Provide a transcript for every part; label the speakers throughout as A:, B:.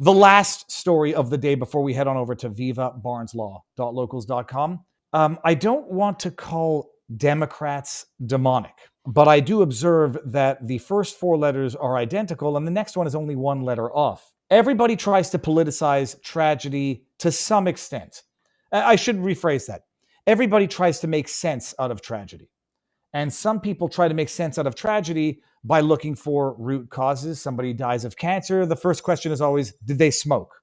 A: The last story of the day before we head on over to vivabarneslaw.locals.com. I don't want to call Democrats demonic, but I do observe that the first four letters are identical and the next one is only one letter off. Everybody tries to politicize tragedy to some extent. I should rephrase that. Everybody tries to make sense out of tragedy. And some people try to make sense out of tragedy by looking for root causes. Somebody dies of cancer. The first question is always, did they smoke?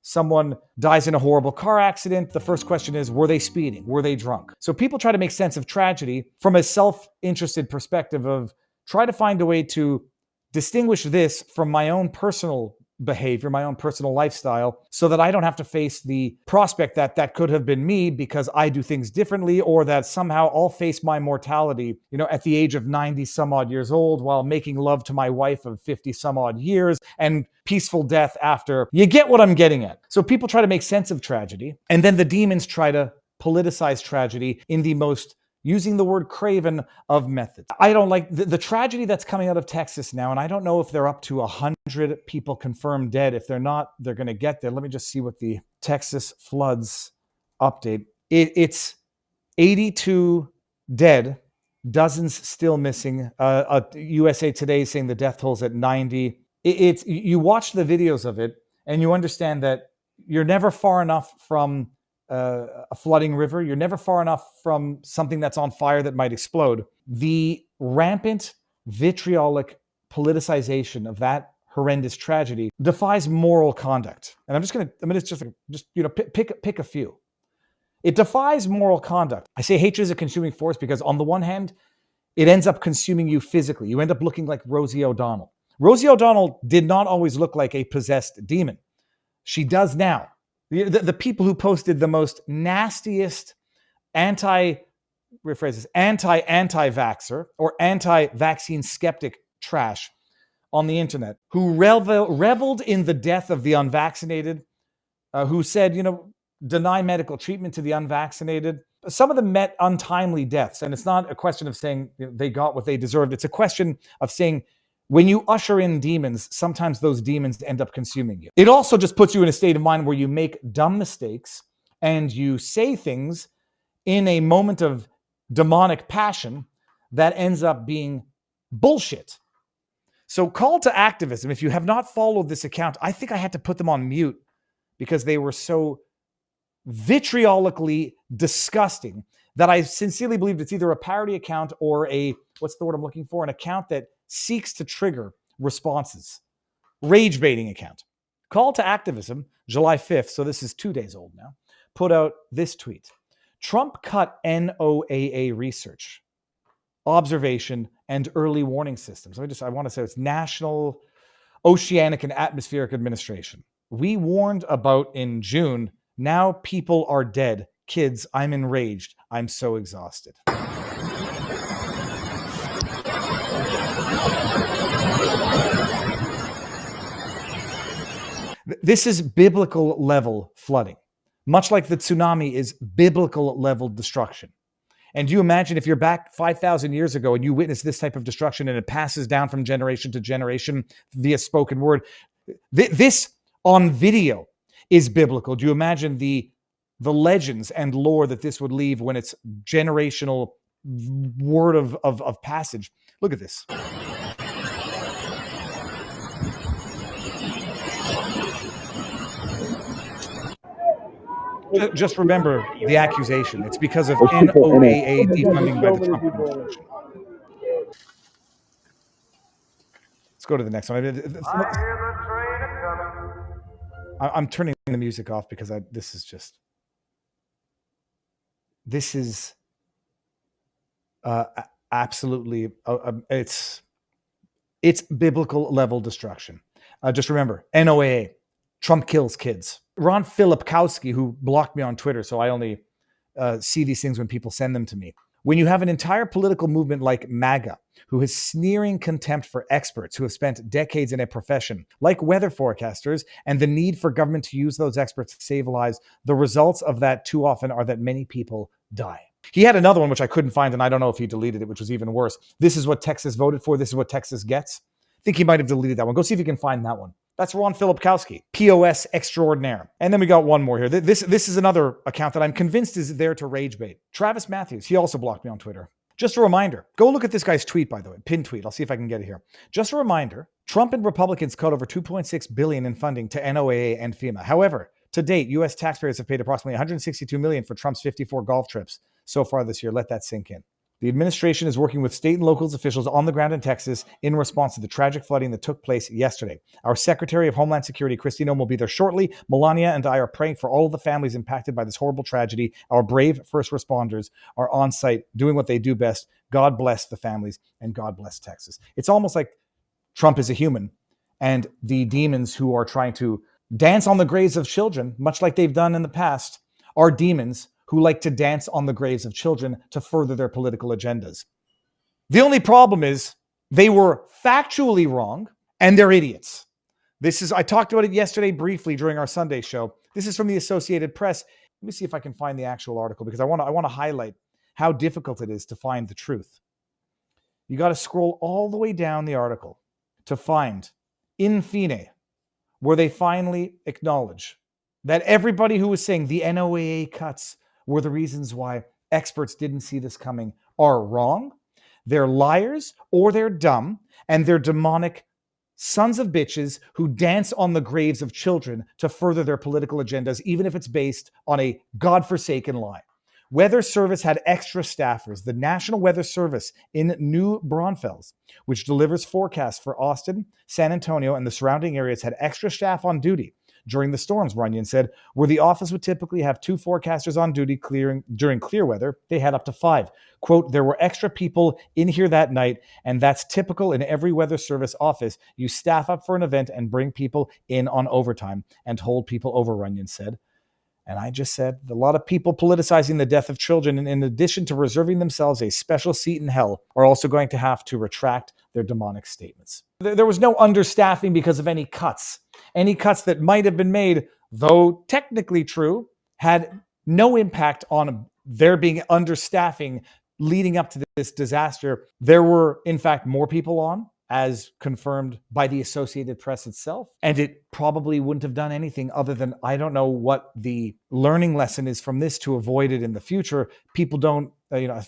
A: Someone dies in a horrible car accident. The first question is, were they speeding? Were they drunk? So people try to make sense of tragedy from a self-interested perspective of try to find a way to distinguish this from my own personal behavior, my own personal lifestyle, so that I don't have to face the prospect that that could have been me because I do things differently, or that somehow I'll face my mortality, at the age of 90 some odd years old while making love to my wife of 50 some odd years and peaceful death after. You get what I'm getting at. So people try to make sense of tragedy, and then the demons try to politicize tragedy in the most, using the word craven, of methods. I don't like the tragedy that's coming out of Texas now, and I don't know if they're up to 100 people confirmed dead. If they're not, they're going to get there. Let me just see what the Texas floods update. It's 82 dead, dozens still missing. USA Today saying the death toll's at 90. You watch the videos of it, and you understand that you're never far enough from a flooding river. You're never far enough from something that's on fire that might explode. The rampant vitriolic politicization of that horrendous tragedy defies moral conduct. And I'm going to pick a few. It defies moral conduct. I say hatred is a consuming force because on the one hand, it ends up consuming you physically. You end up looking like Rosie O'Donnell. Rosie O'Donnell did not always look like a possessed demon. She does now. The people who posted the most nastiest anti-vaxxer or anti-vaccine skeptic trash on the internet, who reveled in the death of the unvaccinated, who said, deny medical treatment to the unvaccinated. Some of them met untimely deaths. And it's not a question of saying they got what they deserved. It's a question of saying, when you usher in demons, sometimes those demons end up consuming you. It also just puts you in a state of mind where you make dumb mistakes and you say things in a moment of demonic passion that ends up being bullshit. So call to activism. If you have not followed this account, I think I had to put them on mute because they were so vitriolically disgusting that I sincerely believed it's either a parody account or an account that seeks to trigger responses. Rage baiting account. Call to Activism, July 5th, so this is 2 days old now, put out this tweet. Trump cut NOAA research, observation, and early warning systems. I want to say it's National Oceanic and Atmospheric Administration. We warned about in June. Now people are dead. Kids, I'm enraged. I'm so exhausted. This is biblical level flooding, much like the tsunami is biblical level destruction. And you imagine if you're back 5,000 years ago and you witness this type of destruction and it passes down from generation to generation via spoken word, this on video is biblical. Do you imagine the legends and lore that this would leave when it's generational word of passage? Look at this. Just remember the accusation. It's because of NOAA defunding by the Trump administration. Let's go to the next one. I'm turning the music off because this is absolutely, it's biblical level destruction. Just remember, NOAA, Trump kills kids. Ron Filipkowski, who blocked me on Twitter, so I only see these things when people send them to me. When you have an entire political movement like MAGA, who has sneering contempt for experts who have spent decades in a profession, like weather forecasters, and the need for government to use those experts to save lives, the results of that too often are that many people die. He had another one, which I couldn't find, and I don't know if he deleted it, which was even worse. This is what Texas voted for. This is what Texas gets. I think he might have deleted that one. Go see if you can find that one. That's Ron Filipkowski, POS extraordinaire. And then we got one more here. This is another account that I'm convinced is there to rage bait. Travis Matthews, he also blocked me on Twitter. Just a reminder, go look at this guy's tweet, by the way, pinned tweet. I'll see if I can get it here. Just a reminder, Trump and Republicans cut over $2.6 billion in funding to NOAA and FEMA. However, to date, U.S. taxpayers have paid approximately $162 million for Trump's 54 golf trips so far this year. Let that sink in. The administration is working with state and local officials on the ground in Texas in response to the tragic flooding that took place yesterday. Our Secretary of Homeland Security, Kristi Noem, will be there shortly. Melania and I are praying for all of the families impacted by this horrible tragedy. Our brave first responders are on site doing what they do best. God bless the families and God bless Texas. It's almost like Trump is a human and the demons who are trying to dance on the graves of children, much like they've done in the past, are demons who like to dance on the graves of children to further their political agendas. The only problem is they were factually wrong and they're idiots. I talked about it yesterday briefly during our Sunday show. This is from the Associated Press. Let me see if I can find the actual article because I want to highlight how difficult it is to find the truth. You got to scroll all the way down the article to find in fine where they finally acknowledge that everybody who was saying the NOAA cuts were the reasons why experts didn't see this coming are wrong. They're liars or they're dumb and they're demonic sons of bitches who dance on the graves of children to further their political agendas, even if it's based on a godforsaken lie. Weather Service had extra staffers. The National Weather Service in New Braunfels, which delivers forecasts for Austin, San Antonio, and the surrounding areas, had extra staff on duty during the storms, Runyon said. Where the office would typically have 2 forecasters on duty during clear weather, they had up to 5. Quote, there were extra people in here that night, and that's typical in every weather service office. You staff up for an event and bring people in on overtime and hold people over, Runyon said. And I just said, a lot of people politicizing the death of children, and in addition to reserving themselves a special seat in hell, are also going to have to retract their demonic statements. There was no understaffing because of any cuts. Any cuts that might have been made, though technically true, had no impact on there being understaffing leading up to this disaster. There were, in fact, more people on, as confirmed by the Associated Press itself. And it probably wouldn't have done anything other than, I don't know what the learning lesson is from this to avoid it in the future. People don't,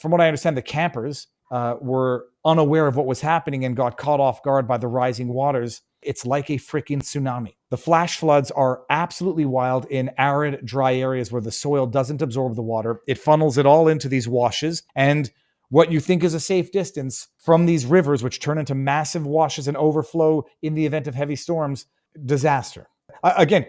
A: from what I understand, the campers were unaware of what was happening and got caught off guard by the rising waters. It's like a freaking tsunami. The flash floods are absolutely wild in arid, dry areas where the soil doesn't absorb the water. It funnels it all into these washes, and what you think is a safe distance from these rivers, which turn into massive washes and overflow in the event of heavy storms, disaster. Again,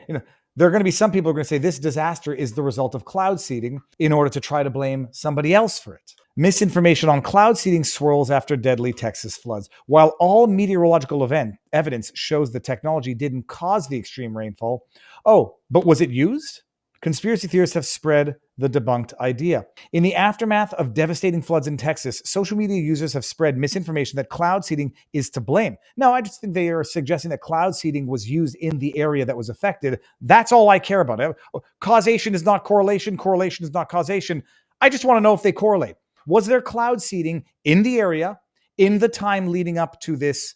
A: there are going to be some people who are going to say this disaster is the result of cloud seeding in order to try to blame somebody else for it. Misinformation on cloud seeding swirls after deadly Texas floods. While all meteorological evidence shows the technology didn't cause the extreme rainfall, but was it used? Conspiracy theorists have spread the debunked idea. In the aftermath of devastating floods in Texas, social media users have spread misinformation that cloud seeding is to blame. No, I just think they are suggesting that cloud seeding was used in the area that was affected. That's all I care about. Causation is not correlation. Correlation is not causation. I just want to know if they correlate. Was there cloud seeding in the area in the time leading up to this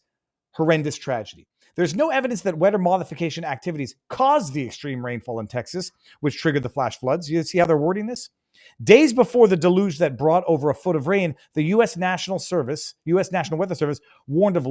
A: horrendous tragedy? There's no evidence that weather modification activities caused the extreme rainfall in Texas, which triggered the flash floods. You see how they're wording this? Days before the deluge that brought over a foot of rain, the U.S. National Weather Service warned of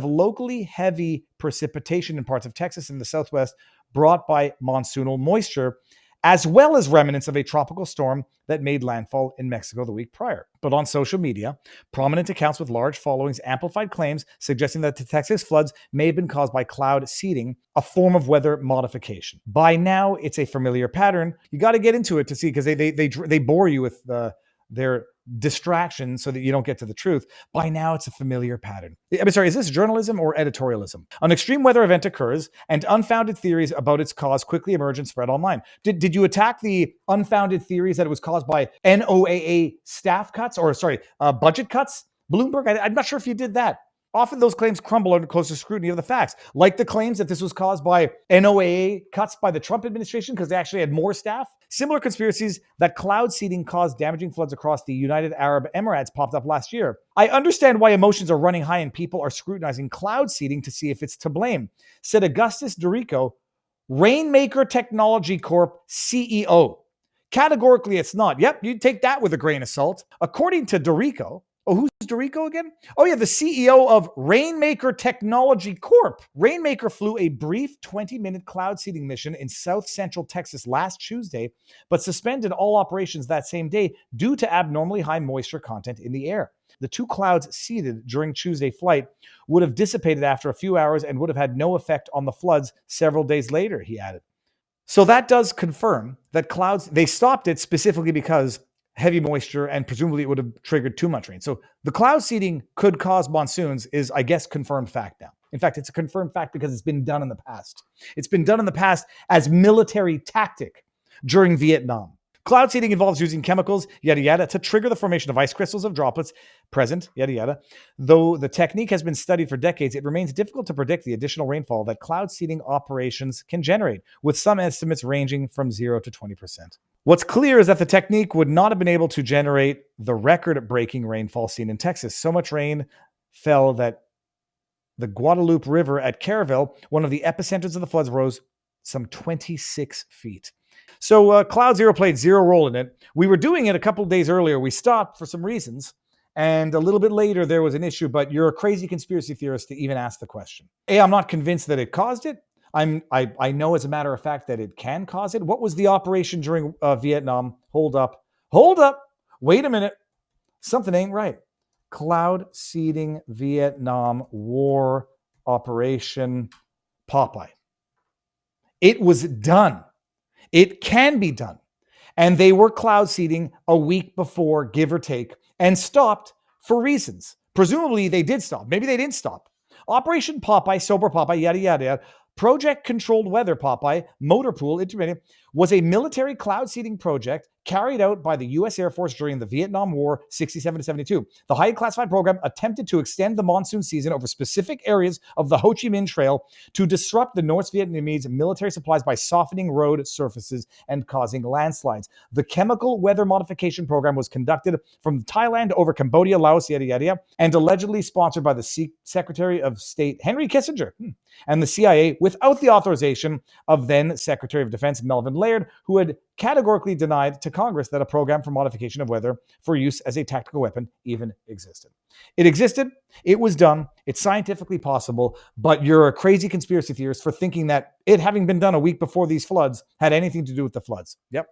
A: locally heavy precipitation in parts of Texas and the Southwest brought by monsoonal moisture, as well as remnants of a tropical storm that made landfall in Mexico the week prior. But on social media, prominent accounts with large followings amplified claims suggesting that the Texas floods may have been caused by cloud seeding, a form of weather modification. By now, it's a familiar pattern. You got to get into it to see, because they bore you with their distraction so that you don't get to the truth. By now, it's a familiar pattern. I'm sorry, is this journalism or editorialism? An extreme weather event occurs, and unfounded theories about its cause quickly emerge and spread online. Did you attack the unfounded theories that it was caused by NOAA staff cuts, or budget cuts? Bloomberg, I'm not sure if you did that. Often those claims crumble under closer scrutiny of the facts, like the claims that this was caused by NOAA cuts by the Trump administration because they actually had more staff. Similar conspiracies that cloud seeding caused damaging floods across the United Arab Emirates popped up last year. I understand why emotions are running high and people are scrutinizing cloud seeding to see if it's to blame, said Augustus Dorico, Rainmaker Technology Corp CEO. Categorically, it's not. Yep, you take that with a grain of salt. According to Dorico, who's Dorico again? Oh, yeah, the CEO of Rainmaker Technology Corp. Rainmaker flew a brief 20-minute cloud seeding mission in south central Texas last Tuesday, but suspended all operations that same day due to abnormally high moisture content in the air. The two clouds seeded during Tuesday's flight would have dissipated after a few hours and would have had no effect on the floods several days later, he added. So that does confirm that clouds, they stopped it specifically because heavy moisture and presumably it would have triggered too much rain. So the cloud seeding could cause monsoons is, I guess, confirmed fact now. In fact, it's a confirmed fact because it's been done in the past. It's been done in the past as military tactic during Vietnam. Cloud seeding involves using chemicals, yada, yada, to trigger the formation of ice crystals of droplets present, yada, yada. Though the technique has been studied for decades, it remains difficult to predict the additional rainfall that cloud seeding operations can generate, with some estimates ranging from 0 to 20%. What's clear is that the technique would not have been able to generate the record-breaking rainfall seen in Texas. So much rain fell that the Guadalupe River at Kerrville, one of the epicenters of the floods, rose some 26 feet. So Cloud Zero played zero role in it. We were doing it a couple of days earlier. We stopped for some reasons. And a little bit later, there was an issue, but you're a crazy conspiracy theorist to even ask the question. I'm not convinced that it caused it. I know as a matter of fact that it can cause it. What was the operation during Vietnam? Hold up. Wait a minute. Something ain't right. Cloud seeding Vietnam War Operation Popeye. It was done. It can be done. And they were cloud seeding a week before, give or take, and stopped for reasons. Presumably they did stop. Maybe they didn't stop. Operation Popeye, Sober Popeye, yada, yada, yada. Project Controlled Weather Popeye, Motor Pool, Intermediate, was a military cloud seeding project carried out by the U.S. Air Force during the Vietnam War, 67 to 72. The highly classified program attempted to extend the monsoon season over specific areas of the Ho Chi Minh Trail to disrupt the North Vietnamese military supplies by softening road surfaces and causing landslides. The chemical weather modification program was conducted from Thailand over Cambodia, Laos, yada, yada, yada, and allegedly sponsored by the Secretary of State Henry Kissinger and the CIA without the authorization of then Secretary of Defense Melvin Laird, who had categorically denied to Congress that a program for modification of weather for use as a tactical weapon even existed. It existed, it was done, it's scientifically possible, but you're a crazy conspiracy theorist for thinking that it having been done a week before these floods had anything to do with the floods. Yep.